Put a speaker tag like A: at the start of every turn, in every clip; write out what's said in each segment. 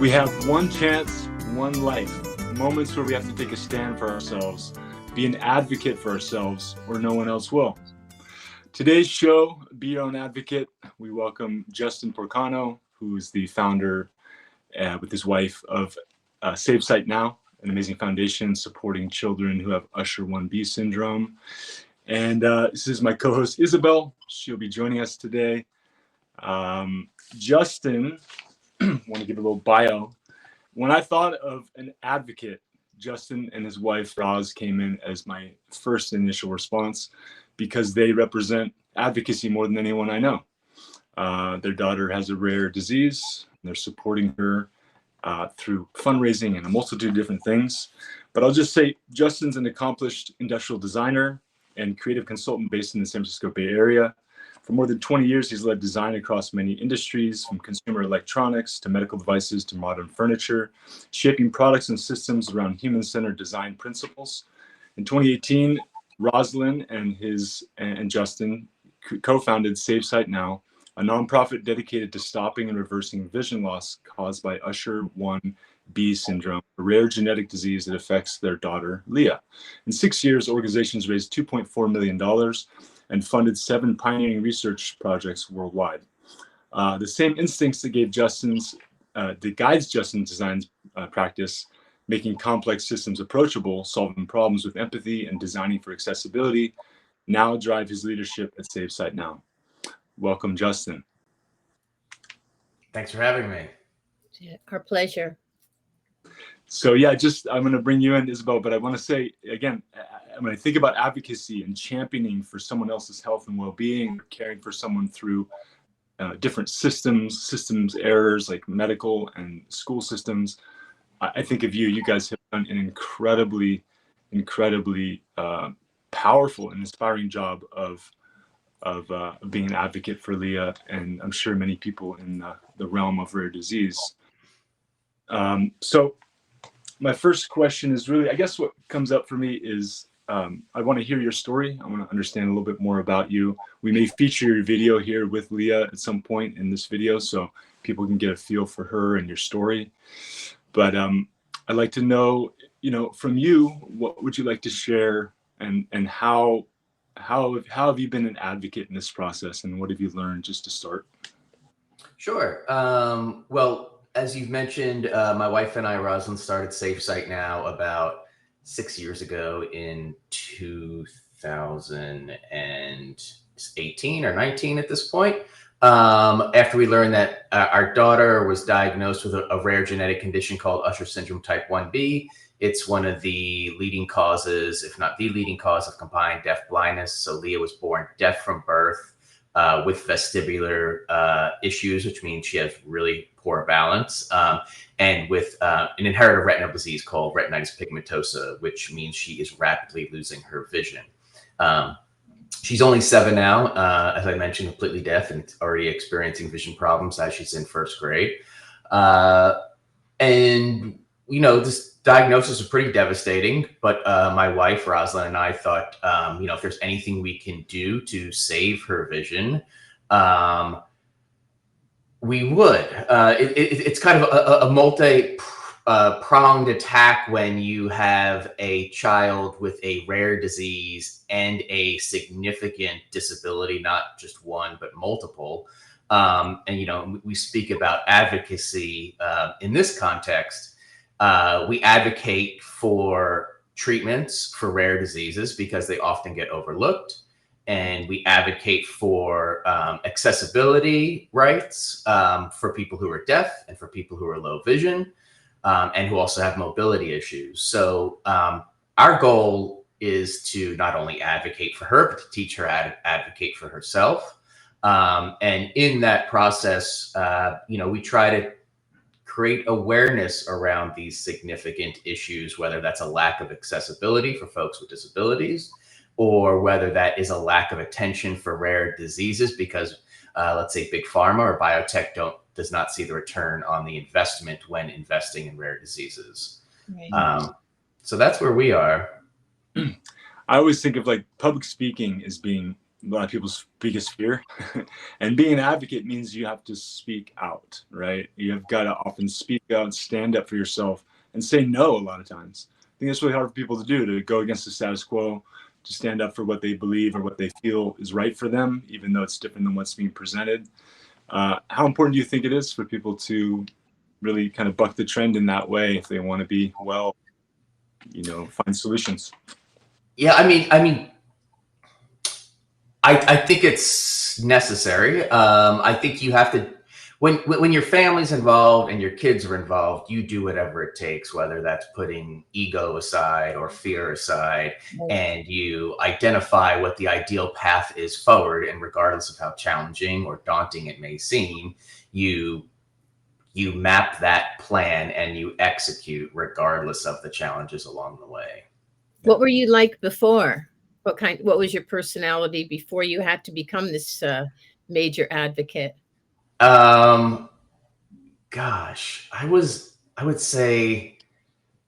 A: We have one chance, one life, moments where we have to take a stand for ourselves, be an advocate for ourselves, or no one else will. Today's show, Be Your Own Advocate, we welcome Justin Porcano, who is the founder with his wife of Save Sight Now, an amazing foundation supporting children who have Usher 1B syndrome. And this is my co-host, Isabel. She'll be joining us today. Justin, I want to give a little bio. When I thought of an advocate, Justin and his wife, Roz, came in as my first initial response because they represent advocacy more than anyone I know. Their daughter has a rare disease. They're supporting her through fundraising and a multitude of different things. But I'll just say Justin's an accomplished industrial designer and creative consultant based in the San Francisco Bay Area. For more than 20 years, he's led design across many industries, from consumer electronics to medical devices to modern furniture, shaping products and systems around human-centered design principles. In 2018, Roslyn and Justin co-founded Save Sight Now, a nonprofit dedicated to stopping and reversing vision loss caused by Usher 1B syndrome, a rare genetic disease that affects their daughter, Leah. In 6 years, organizations raised $2.4 million and funded 7 pioneering research projects worldwide. The same instincts that guides Justin's design practice, making complex systems approachable, solving problems with empathy, and designing for accessibility, now drive his leadership at Save Sight Now. Welcome, Justin.
B: Thanks for having me.
C: Our pleasure.
A: So yeah, I'm going to bring you in, Isabel, but I want to say, again, when I think about advocacy and championing for someone else's health and well-being, caring for someone through different systems errors like medical and school systems, I think of you. You guys have done an incredibly powerful and inspiring job of being an advocate for Leah, and I'm sure many people in the realm of rare disease. So my first question is really, I guess what comes up for me is I want to hear your story. I want to understand a little bit more about you. We may feature your video here with Leah at some point in this video so people can get a feel for her and your story. But I'd like to know, from you, what would you like to share, and how have you been an advocate in this process, and what have you learned, just to start?
B: Sure. Well, as you've mentioned, my wife and I, Roslyn, started Save Sight Now about 6 years ago in 2018 or 19 at this point. After we learned that our daughter was diagnosed with a rare genetic condition called Usher syndrome type 1B. It's one of the leading causes, if not the leading cause, of combined deaf blindness. So Leah was born deaf from birth with vestibular issues, which means she has really poor balance, and with an inherited retinal disease called retinitis pigmentosa, which means she is rapidly losing her vision. She's only 7 now, as I mentioned, completely deaf and already experiencing vision problems as she's in first grade. And, this diagnosis is pretty devastating, but my wife, Roslyn, and I thought, if there's anything we can do to save her vision, we would. It's kind of a multi-pronged attack when you have a child with a rare disease and a significant disability, not just one, but multiple. And we speak about advocacy in this context. We advocate for treatments for rare diseases because they often get overlooked. And we advocate for accessibility rights for people who are deaf and for people who are low vision and who also have mobility issues. So our goal is to not only advocate for her, but to teach her how to advocate for herself. And in that process, we try to create awareness around these significant issues, whether that's a lack of accessibility for folks with disabilities, or whether that is a lack of attention for rare diseases because, let's say, big pharma or biotech does not see the return on the investment when investing in rare diseases. Right. So that's where we are.
A: I always think of public speaking as being a lot of people's biggest fear. And being an advocate means you have to speak out, right? You have got to often speak out, stand up for yourself, and say no a lot of times. I think it's really hard for people to do, to go against the status quo, to stand up for what they believe or what they feel is right for them, even though it's different than what's being presented. How important do you think it is for people to really kind of buck the trend in that way if they want to be well, find solutions?
B: Yeah, I think it's necessary. I think you have to, when your family's involved and your kids are involved, you do whatever it takes, whether that's putting ego aside or fear aside, and you identify what the ideal path is forward. And regardless of how challenging or daunting it may seem, you map that plan and you execute regardless of the challenges along the way.
C: What were you like before? What was your personality before you had to become this major advocate?
B: Gosh, I would say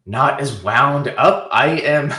B: not as wound up. I am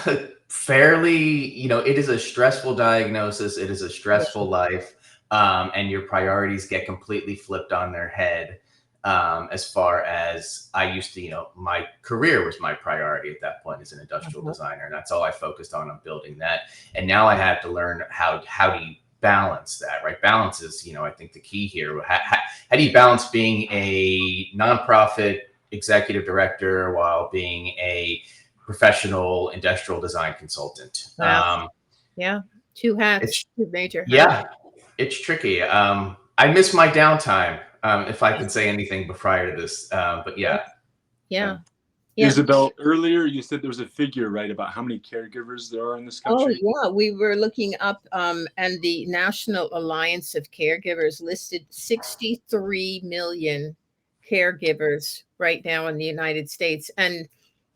B: fairly, it is a stressful diagnosis. It is a stressful life. And your priorities get completely flipped on their head. As far as I used to, my career was my priority at that point as an industrial designer. And that's all I focused on building that. And now I have to learn how do you balance that, right? Balance is, I think the key here. How do you balance being a nonprofit executive director while being a professional industrial design consultant?
C: Wow. Yeah. Two hats, two major hats.
B: Yeah, it's tricky. I miss my downtime, if I could say anything prior to this. But yeah.
A: Isabel, earlier you said there was a figure, right, about how many caregivers there are in this country?
C: Oh, yeah. We were looking up, and the National Alliance of Caregivers listed 63 million caregivers right now in the United States. And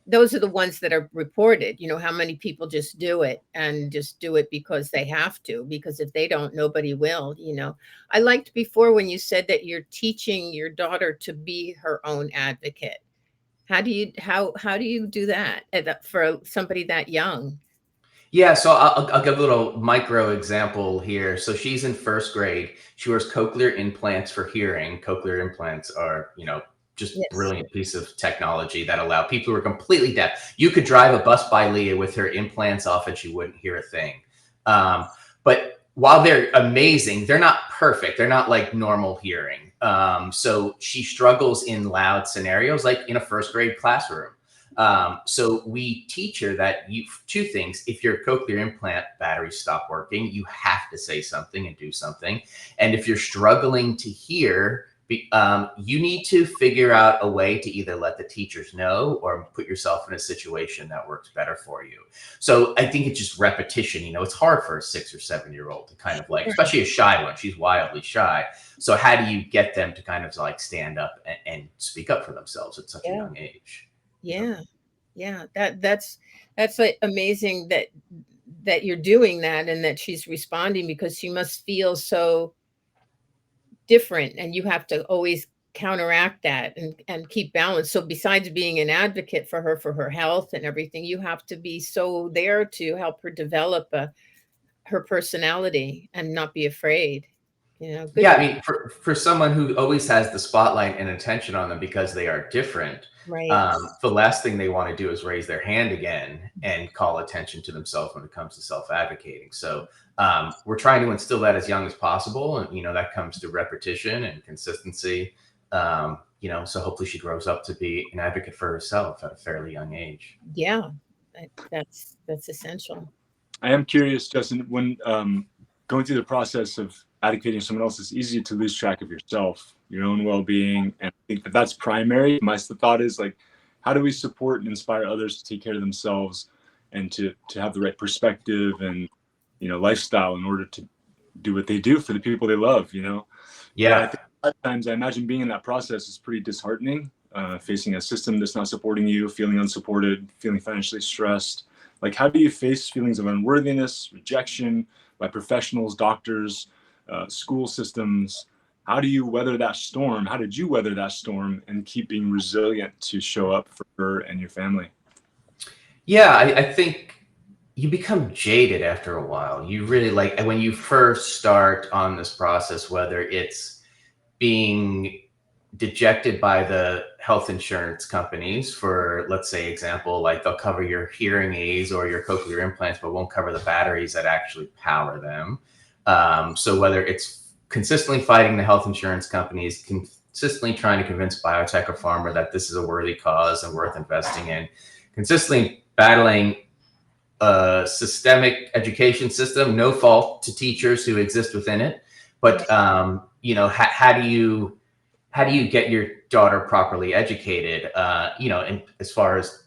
C: those are the ones that are reported. How many people just do it and just do it because they have to, because if they don't, nobody will. I liked before when you said that you're teaching your daughter to be her own advocate. How do you do that for somebody that young?
B: Yeah, so I'll give a little micro example here. So she's in first grade. She wears cochlear implants for hearing. Cochlear implants are, just brilliant piece of technology that allow people who are completely deaf. You could drive a bus by Leah with her implants off and she wouldn't hear a thing. But while they're amazing, they're not perfect. They're not like normal hearing. So she struggles in loud scenarios, like in a first grade classroom. So we teach her that two things. If your cochlear implant batteries stop working, you have to say something and do something. And if you're struggling to hear, you need to figure out a way to either let the teachers know or put yourself in a situation that works better for you. So I think it's just repetition. It's hard for a 6 or 7 year old to kind of especially a shy one. She's wildly shy. So how do you get them to kind of stand up and speak up for themselves at such a young age?
C: Yeah. That's like amazing that you're doing that and that she's responding, because she must feel so different, and you have to always counteract that and keep balance. So besides being an advocate for her health and everything, you have to be so there to help her develop her personality and not be afraid. Good.
B: Yeah, I mean, for someone who always has the spotlight and attention on them because they are different,
C: Right.
B: the last thing they want to do is raise their hand again and call attention to themselves when it comes to self-advocating. So we're trying to instill that as young as possible. And, that comes through repetition and consistency. So hopefully she grows up to be an advocate for herself at a fairly young age.
C: Yeah, that's essential.
A: I am curious, Justin, when going through the process of advocating for someone else, it's easy to lose track of yourself, your own well-being. And I think that's primary. My thought is how do we support and inspire others to take care of themselves and to have the right perspective and, lifestyle in order to do what they do for the people they love,
B: Yeah.
A: But I think a lot of times I imagine being in that process is pretty disheartening, facing a system that's not supporting you, feeling unsupported, feeling financially stressed. How do you face feelings of unworthiness, rejection by professionals, doctors, school systems? How do you weather that storm? How did you weather that storm and keep being resilient to show up for her and your family?
B: Yeah, I think you become jaded after a while. You really like when you first start on this process, whether it's being dejected by the health insurance companies for, let's say, example, like they'll cover your hearing aids or your cochlear implants, but won't cover the batteries that actually power them. So whether it's consistently fighting the health insurance companies, consistently trying to convince biotech or pharma that this is a worthy cause and worth investing in, consistently battling a systemic education system, no fault to teachers who exist within it, but how do you get your daughter properly educated? And as far as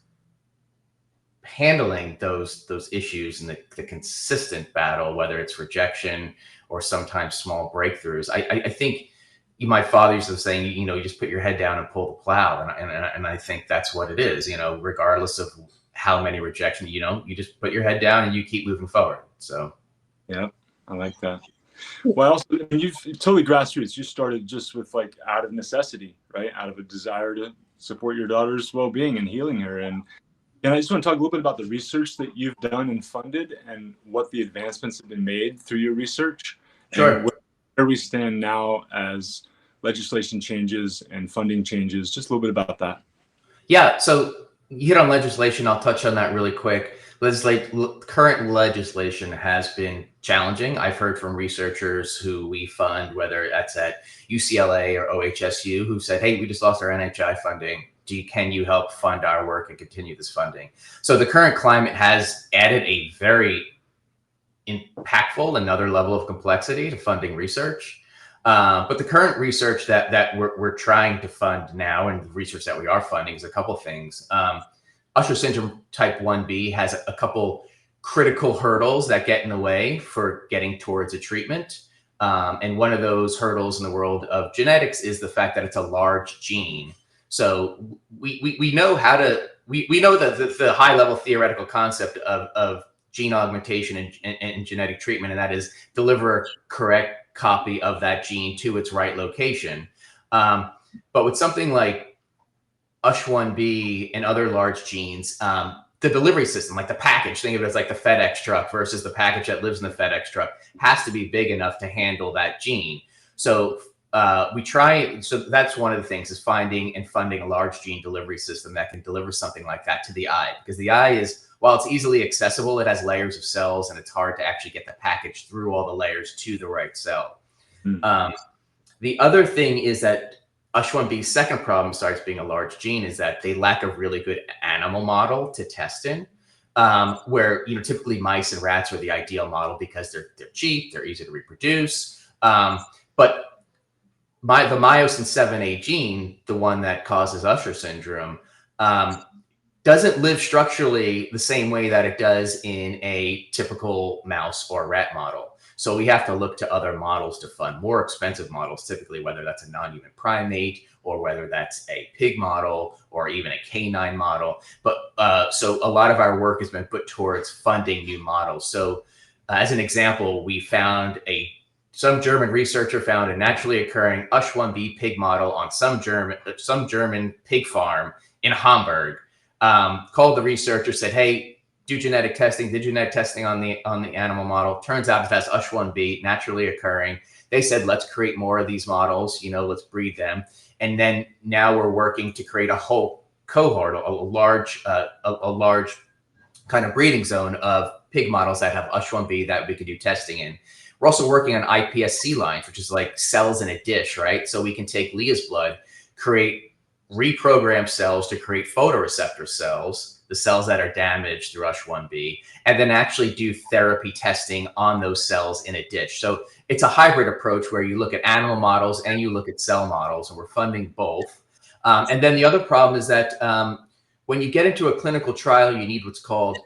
B: handling those issues and the consistent battle, whether it's rejection or sometimes small breakthroughs, I think my father used to say, you just put your head down and pull the plow, and I think that's what it is. Regardless of how many rejections, you just put your head down and you keep moving forward. So,
A: yeah, I like that. Well, also, you've totally grassroots. You started just with out of necessity, right? Out of a desire to support your daughter's well-being and healing her. And I just want to talk a little bit about the research that you've done and funded and what the advancements have been made through your research.
B: sure.
A: And where we stand now as legislation changes and funding changes. Just a little bit about that.
B: Yeah. So you hit on legislation. I'll touch on that really quick. Current legislation has been challenging. I've heard from researchers who we fund, whether that's at UCLA or OHSU, who said, hey, we just lost our NHI funding. Can you help fund our work and continue this funding? So the current climate has added a very impactful another level of complexity to funding research. But the current research that we're trying to fund now, and the research that we are funding, is a couple things. Usher syndrome type 1B has a couple critical hurdles that get in the way for getting towards a treatment. And one of those hurdles in the world of genetics is the fact that it's a large gene. So we know we know that the high level theoretical concept of gene augmentation and genetic treatment, and that is deliver a correct copy of that gene to its right location. But with something like USH1B and other large genes, the delivery system, like the package, think of it as like the FedEx truck versus the package that lives in the FedEx truck, has to be big enough to handle that gene. So so that's one of the things, is finding and funding a large gene delivery system that can deliver something like that to the eye. Because the eye is, while it's easily accessible, it has layers of cells, and it's hard to actually get the package through all the layers to the right cell. The other thing is that USH1B's second problem, besides being a large gene, is that they lack a really good animal model to test in, where typically mice and rats are the ideal model because they're cheap, they're easy to reproduce. But the myosin 7A gene, the one that causes Usher syndrome, doesn't live structurally the same way that it does in a typical mouse or rat model. So we have to look to other models to fund, more expensive models, typically, whether that's a non-human primate or whether that's a pig model or even a canine model. But so a lot of our work has been put towards funding new models. So as an example, we found some German researcher found a naturally occurring USH1B pig model on some German pig farm in Hamburg. Called the researcher, said, hey, did genetic testing on the animal model. Turns out it has USH1B naturally occurring. They said, let's create more of these models, let's breed them. And then now we're working to create a whole cohort, a large kind of breeding zone of pig models that have USH1B that we could do testing in. We're also working on iPSC lines, which is like cells in a dish, right? So we can take Leah's blood, reprogram cells to create photoreceptor cells, the cells that are damaged through USH1B, and then actually do therapy testing on those cells in a dish. So it's a hybrid approach where you look at animal models and you look at cell models, and we're funding both. And then the other problem is that when you get into a clinical trial, you need what's called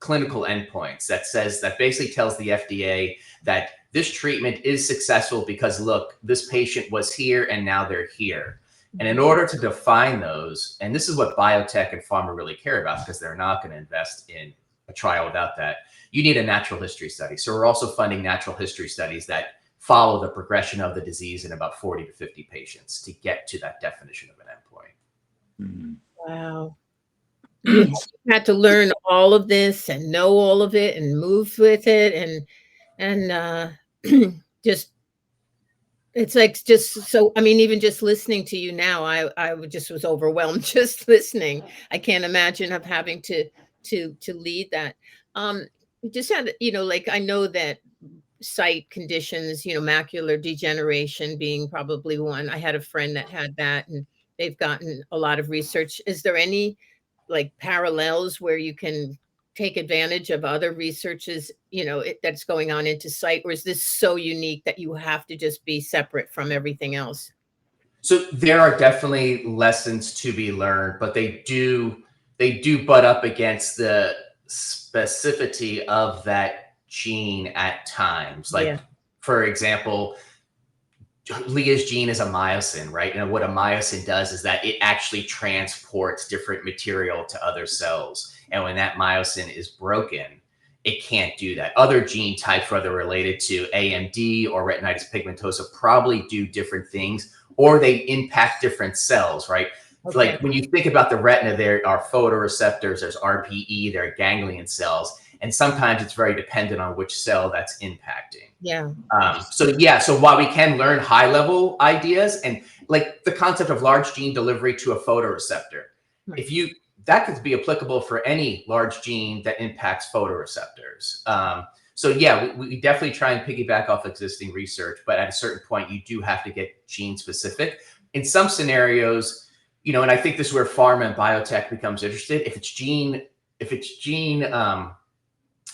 B: clinical endpoints that basically tells the FDA that this treatment is successful because, look, this patient was here and now they're here. And in order to define those, and this is what biotech and pharma really care about, because they're not going to invest in a trial without that, you need a natural history study. So we're also funding natural history studies that follow the progression of the disease in about 40 to 50 patients to get to that definition of an endpoint.
C: Wow. You had to learn all of this and know all of it and move with it and just it's like just so I mean, even just listening to you now, just was overwhelmed just listening. I can't imagine of having to lead that. Um, just had, like I know that sight conditions, macular degeneration being probably one. I had a friend that had that, and they've gotten a lot of research. Is there any like parallels where you can take advantage of other researches, that's going on into sight, or is this so unique that you have to just be separate from everything else?
B: So there are definitely lessons to be learned, but they do butt up against the specificity of that gene at times. Like,
C: Yeah.
B: for example, Leah's gene is a myosin, right? And what a myosin does is that it actually transports different material to other cells. And when that myosin is broken, it can't do that. Other gene types, whether related to AMD or retinitis pigmentosa, probably do different things, or they impact different cells, right?
C: Okay.
B: Like when you think about the retina, there are photoreceptors, there's RPE, there are ganglion cells, and sometimes it's very dependent on which cell that's impacting.
C: Yeah.
B: So while we can learn high level ideas and like the concept of large gene delivery to a photoreceptor,
C: Right.
B: that could be applicable for any large gene that impacts photoreceptors. So yeah, we definitely try and piggyback off existing research, but at a certain point, you do have to get gene specific. In some scenarios, and I think this is where pharma and biotech becomes interested. If it's gene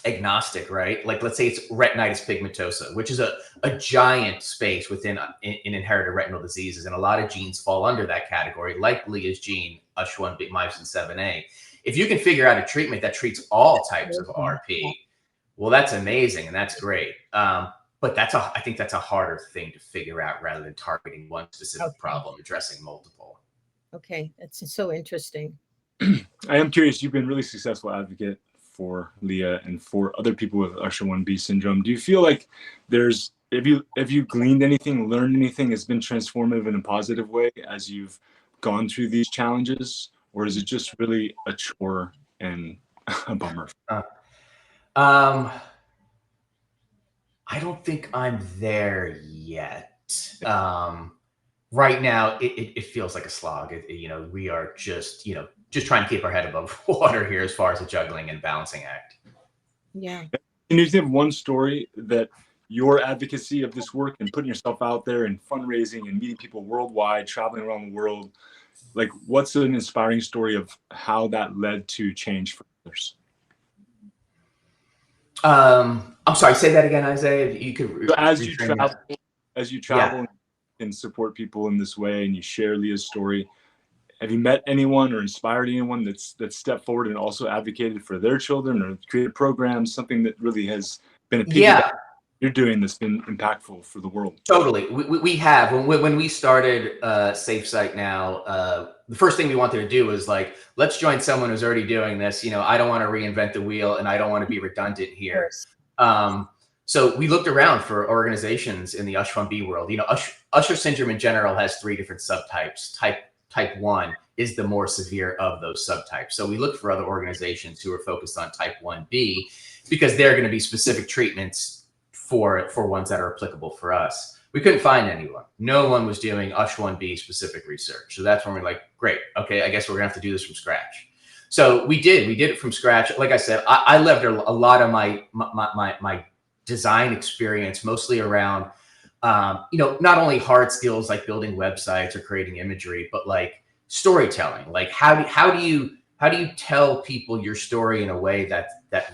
B: agnostic, right? Like let's say it's retinitis pigmentosa, which is a giant space within in inherited retinal diseases, and a lot of genes fall under that category, like Leah's gene, USH1B, myosin 7A. If you can figure out a treatment that treats all types of RP, well, that's amazing and that's great. But I think that's a harder thing to figure out rather than targeting one specific problem, addressing multiple.
C: Okay, that's so interesting.
A: I am curious. You've been really successful advocate for Leah and for other people with Usher1B syndrome. Do you feel like have you gleaned anything, learned anything that's been transformative in a positive way as you've gone through these challenges, or is it just really a chore and a bummer?
B: I don't think I'm there yet. Right now, it feels like a slog. We are just trying to keep our head above water here as far as a juggling and balancing act.
C: Yeah.
A: Can you think of one story that your advocacy of this work and putting yourself out there and fundraising and meeting people worldwide, traveling around the world, like what's an inspiring story of how that led to change for others?
B: I'm sorry, say that again, Isaiah. If you could
A: So as you travel
B: Yeah.
A: and support people in this way, and you share Leah's story, have you met anyone or inspired anyone that's stepped forward and also advocated for their children or created programs, something that really has been a piggyback you're doing that's been impactful for the world?
B: Totally. We have. When we started Safe Site Now, the first thing we wanted to do was like, let's join someone who's already doing this. I don't want to reinvent the wheel and I don't want to be redundant here. So we looked around for organizations in the USH1B world. Usher syndrome in general has 3 different subtypes. Type 1 is the more severe of those subtypes. So we looked for other organizations who are focused on type 1B because they're going to be specific treatments for ones that are applicable for us. We couldn't find anyone. No one was doing USH1B specific research. So that's when we're like, great, okay, I guess we're gonna have to do this from scratch. So we did it from scratch. Like I said, I left a lot of my design experience mostly around, not only hard skills like building websites or creating imagery, but like storytelling. Like how do you tell people your story in a way that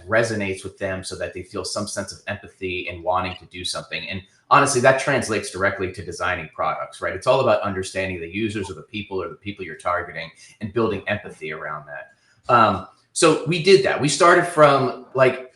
B: resonates with them so that they feel some sense of empathy and wanting to do something? And honestly, that translates directly to designing products, right? It's all about understanding the users or the people you're targeting and building empathy around that. So we did that. We started from like,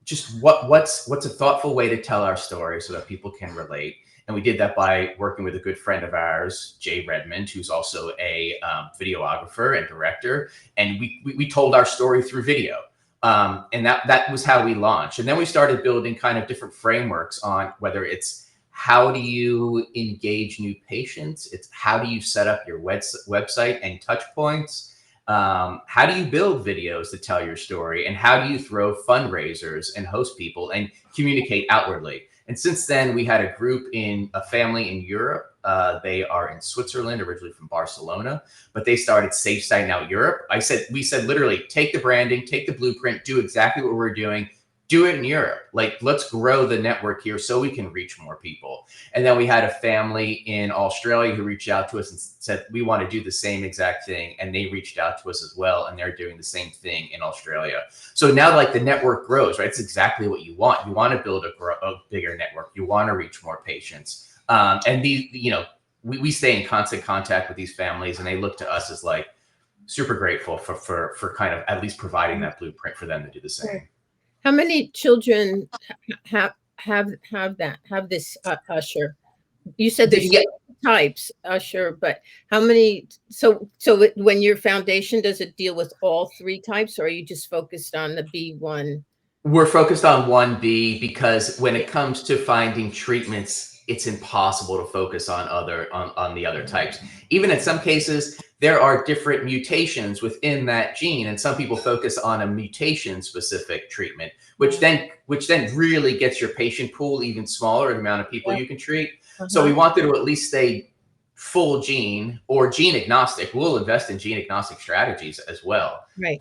B: just what's a thoughtful way to tell our story so that people can relate. And we did that by working with a good friend of ours, Jay Redmond, who's also a videographer and director. And we told our story through video. And that was how we launched. And then we started building kind of different frameworks on whether it's how do you engage new patients, it's how do you set up your website and touch points, How do you build videos to tell your story? And how do you throw fundraisers and host people and communicate outwardly? And since then, we had a family in Europe. They are in Switzerland, originally from Barcelona, but they started Safe Site Now Europe. We said literally, take the branding, take the blueprint, do exactly what we're doing, do it in Europe. Like, let's grow the network here so we can reach more people. And then we had a family in Australia who reached out to us and said, we want to do the same exact thing. And they reached out to us as well. And they're doing the same thing in Australia. So now, like, the network grows, right? It's exactly what you want. You want to build a bigger network. You want to reach more patients. And we stay in constant contact with these families, and they look to us as like super grateful for kind of at least providing that blueprint for them to do the same.
C: How many children have this Usher? You said there's types Usher, but how many? So when your foundation, does it deal with all 3 types, or are you just focused on the B1?
B: We're focused on 1B because when it comes to finding treatments, it's impossible to focus on the other types. Even in some cases, there are different mutations within that gene, and some people focus on a mutation-specific treatment, which then really gets your patient pool even smaller, the amount of people you can treat. So we wanted to at least stay full gene or gene agnostic. We'll invest in gene agnostic strategies as well.
C: Right.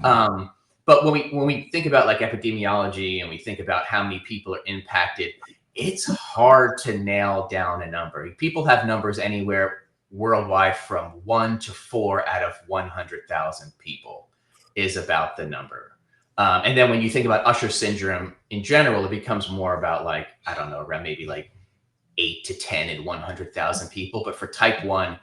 B: But when we think about like epidemiology and we think about how many people are impacted, it's hard to nail down a number. People have numbers anywhere worldwide from 1 to 4 out of 100,000 people is about the number. And then when you think about Usher syndrome in general, it becomes more about like, I don't know, around maybe like 8 to 10 in 100,000 people. But for type 1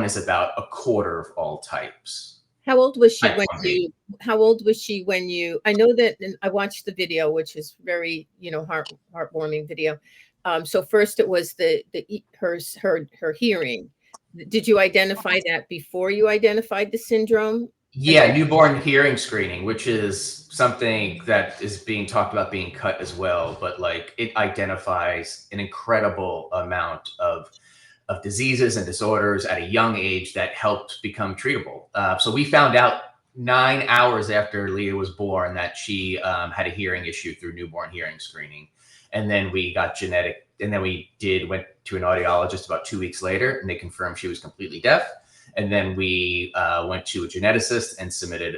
B: is about a quarter of all types.
C: How old was she when you, I know that, and I watched the video, which is very, heartwarming video. So first it was her hearing. Did you identify that before you identified the syndrome?
B: Yeah, newborn hearing screening, which is something that is being talked about being cut as well, but like it identifies an incredible amount of diseases and disorders at a young age that helped become treatable. So we found out 9 hours after Leah was born that she had a hearing issue through newborn hearing screening. And then we got genetic, and then went to an audiologist about 2 weeks later, and they confirmed she was completely deaf. And then we went to a geneticist and submitted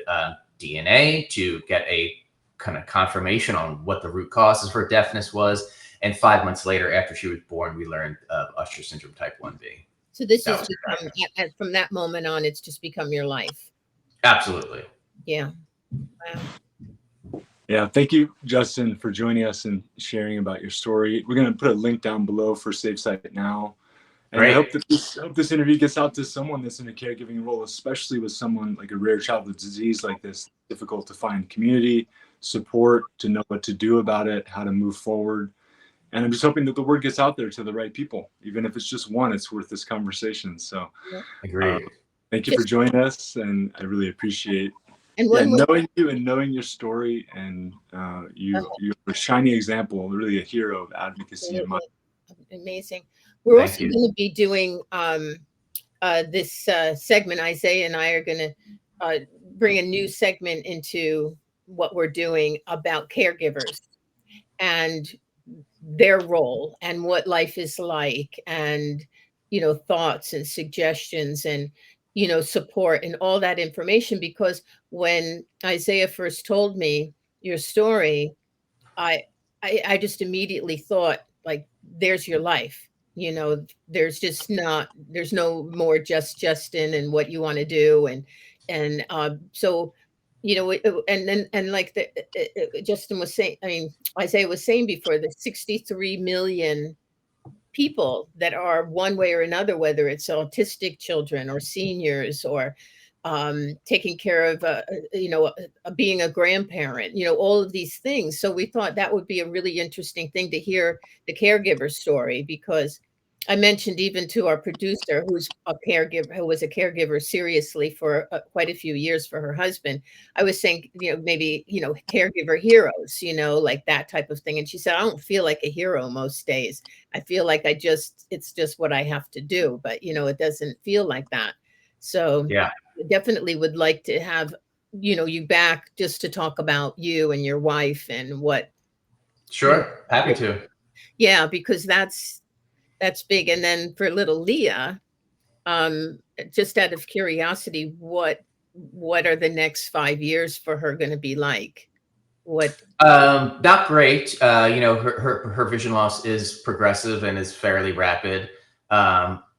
B: DNA to get a kind of confirmation on what the root cause of her deafness was. And 5 months later, after she was born, we learned of Usher syndrome type 1B.
C: So this is from that moment on, it's just become your life.
B: Absolutely.
C: Yeah. Wow.
A: Yeah. Thank you, Justin, for joining us and sharing about your story. We're going to put a link down below for Safe Site Now. And I hope that this interview gets out to someone that's in a caregiving role, especially with someone like a rare childhood disease like this. It's difficult to find community support, to know what to do about it, how to move forward. And I'm just hoping that the word gets out there to the right people. Even if it's just one, it's worth this conversation. So
B: agreed.
A: Thank you for joining us. And I really appreciate knowing you and knowing your story. And you're a shining example, really a hero of advocacy in my life.
C: Amazing. We're also going to be doing this segment. Isaiah and I are going to bring a new segment into what we're doing about caregivers and their role and what life is like, and thoughts and suggestions and support and all that information. Because when Isaiah first told me your story, I just immediately thought, like, there's your life. There's no more just Justin and what you want to do, and so and like Justin was saying, I mean, Isaiah was saying before, the 63 million people that are one way or another, whether it's autistic children or seniors or taking care of, being a grandparent, all of these things. So we thought that would be a really interesting thing to hear the caregiver story, because I mentioned even to our producer, who was a caregiver seriously for quite a few years for her husband. I was saying, maybe, caregiver heroes, like that type of thing. And she said, I don't feel like a hero most days. I feel like it's just what I have to do. But, it doesn't feel like that. So
B: Yeah.
C: definitely would like to have, you back just to talk about you and your wife and what.
B: Sure. Happy to.
C: Yeah, because that's big. And then for little Leah, just out of curiosity, what are the next 5 years for her going to be like? What?
B: Not great. Her vision loss is progressive and is fairly rapid.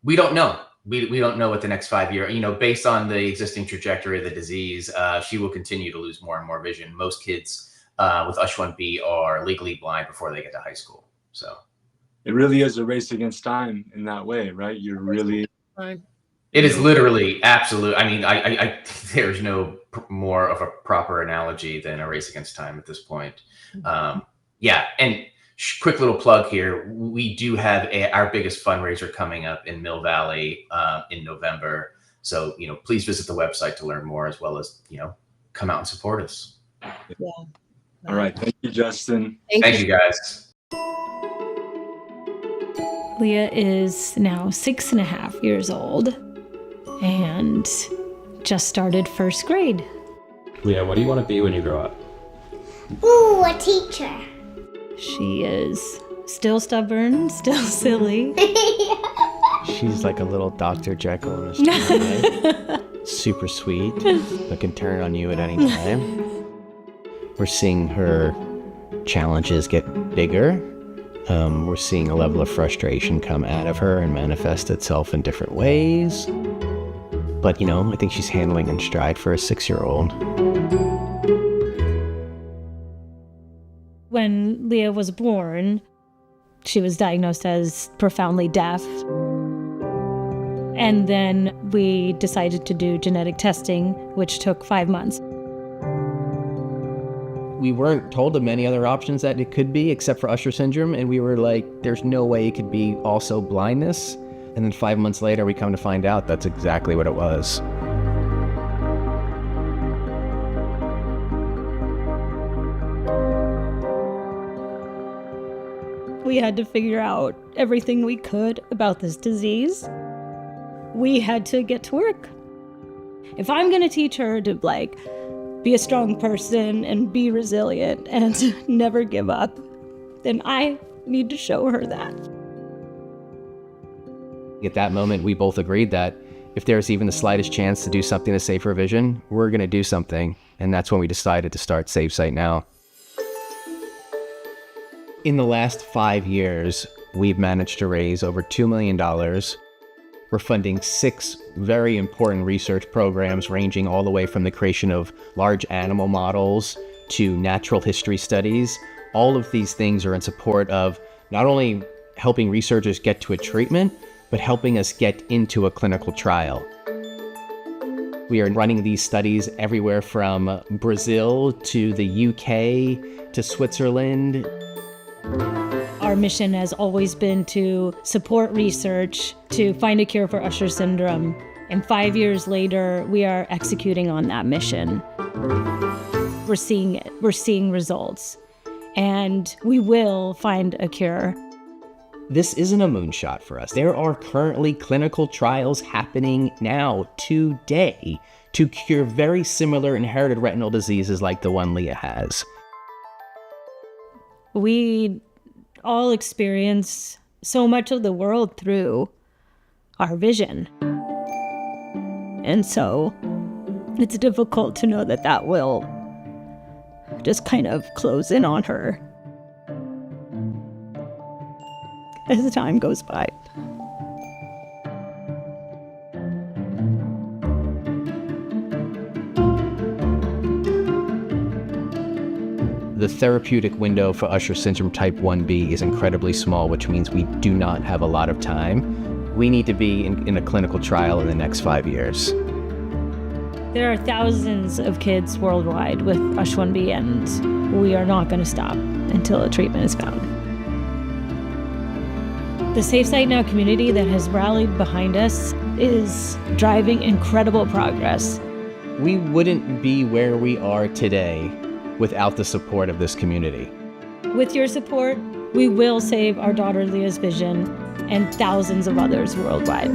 B: We don't know. We don't know what the next 5 year, based on the existing trajectory of the disease, she will continue to lose more and more vision. Most kids with USH1B are legally blind before they get to high school. So
A: it really is a race against time in that way, right? You're really.
B: It is literally absolute. I mean, I there's no more of a proper analogy than a race against time at this point. Yeah, and quick little plug here: we do have our biggest fundraiser coming up in Mill Valley in November. So please visit the website to learn more, as well as come out and support us.
C: Yeah.
A: All right, thank you, Justin.
B: Thank you, guys.
D: Leah is now 6.5 years old and just started first grade.
E: Leah, what do you want to be when you grow up?
F: Ooh, a teacher.
D: She is still stubborn, still silly.
G: She's like a little Dr. Jekyll and Mr. Hyde. Super sweet, but can turn on you at any time. We're seeing her challenges get bigger. We're seeing a level of frustration come out of her and manifest itself in different ways. But, I think she's handling in stride for a 6-year-old.
D: When Leah was born, she was diagnosed as profoundly deaf. And then we decided to do genetic testing, which took 5 months.
G: We weren't told of many other options that it could be except for Usher syndrome, and we were like, there's no way it could be also blindness. And then 5 months later, we come to find out that's exactly what it was.
D: We had to figure out everything we could about this disease. We had to get to work. If I'm going to teach her to be a strong person and be resilient and never give up, then I need to show her that.
G: At that moment, we both agreed that if there's even the slightest chance to do something to save her vision, we're going to do something. And that's when we decided to start SaveSight Now. In the last 5 years, we've managed to raise over $2 million. We're funding 6 very important research programs ranging all the way from the creation of large animal models to natural history studies. All of these things are in support of not only helping researchers get to a treatment, but helping us get into a clinical trial. We are running these studies everywhere from Brazil to the UK to Switzerland.
D: Our mission has always been to support research to find a cure for Usher syndrome. And 5 years later, we are executing on that mission. We're seeing it. We're seeing results. And we will find a cure.
G: This isn't a moonshot for us. There are currently clinical trials happening now, today, to cure very similar inherited retinal diseases like the one Leah has.
D: We all experience so much of the world through our vision. And so it's difficult to know that that will just kind of close in on her as the time goes by.
G: The therapeutic window for Usher syndrome type 1B is incredibly small, which means we do not have a lot of time. We need to be in a clinical trial in the next 5 years.
D: There are thousands of kids worldwide with USH1B, and we are not going to stop until a treatment is found. The SaveSight Now community that has rallied behind us is driving incredible progress.
G: We wouldn't be where we are today without the support of this community.
D: With your support, we will save our daughter Leah's vision and thousands of others worldwide.